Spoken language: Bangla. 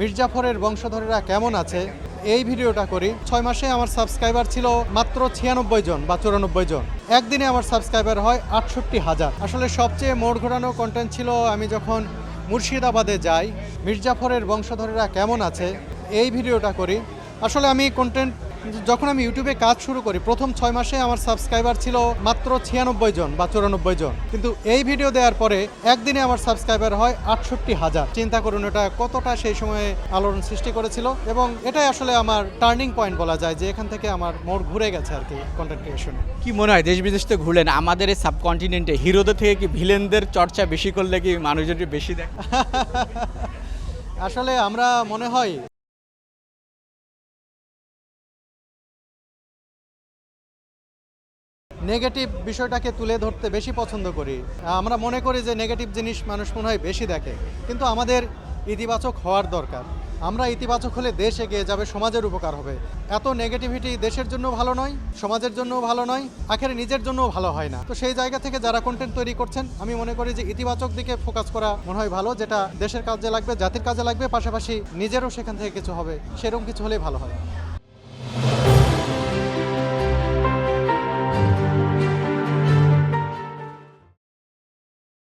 মির্জাফরের বংশধরেরা কেমন আছে এই ভিডিওটা করি। 6 মাসে আমার সাবস্ক্রাইবার ছিল মাত্র 96 জন বা 94 জন। একদিনে আমার সাবস্ক্রাইবার হয় 68,000। আসলে সবচেয়ে মোড় ঘোরানো কন্টেন্ট ছিল আমি যখন মুর্শিদাবাদে যাই, মির্জাফরের বংশধরেরা কেমন আছে এই ভিডিওটা করি। আসলে আমি কন্টেন্ট যখন আমি ইউটিউবে কাজ শুরু করি, প্রথম 6 মাসে আমার সাবস্ক্রাইবার ছিল মাত্র 96 জন বা 94 জন, কিন্তু এই ভিডিও দেওয়ার পরে একদিনে আমার সাবস্ক্রাইবার হয় 68,000। চিন্তা করুন এটা কতটা সেই সময়ে আলোড়ন সৃষ্টি করেছিল, এবং এটাই আসলে আমার টার্নিং পয়েন্ট বলা যায়, যে এখান থেকে আমার মোড় ঘুরে গেছে আর কি কন্টেন্ট ক্রিয়েশনে। কি মনে হয়, দেশ বিদেশ তো ঘুরলেন, আমাদের এই সাবকন্টিনেন্টে হিরোদের থেকে কি ভিলেনদের চর্চা বেশি করলে কি মানুষজন বেশি দেখে? আসলে আমরা মনে হয় নেগেটিভ বিষয়টাকে তুলে ধরতে বেশি পছন্দ করি। আমরা মনে করি যে নেগেটিভ জিনিস মানুষ মনে হয় বেশি দেখে, কিন্তু আমাদের ইতিবাচক হওয়ার দরকার। আমরা ইতিবাচক হলে দেশ এগিয়ে যাবে, সমাজের উপকার হবে। এত নেগেটিভিটি দেশের জন্য ভালো নয়, সমাজের জন্য ভালো নয়, আখেরে নিজের জন্যও ভালো হয় না। তো সেই জায়গা থেকে যারা কন্টেন্ট তৈরি করছেন, আমি মনে করি যে ইতিবাচক দিকে ফোকাস করা মনে হয় ভালো, যেটা দেশের কাজে লাগবে, জাতির কাজে লাগবে, পাশাপাশি নিজেরও সেখান থেকে কিছু হবে, সেরকম কিছু হলেই ভালো হয়।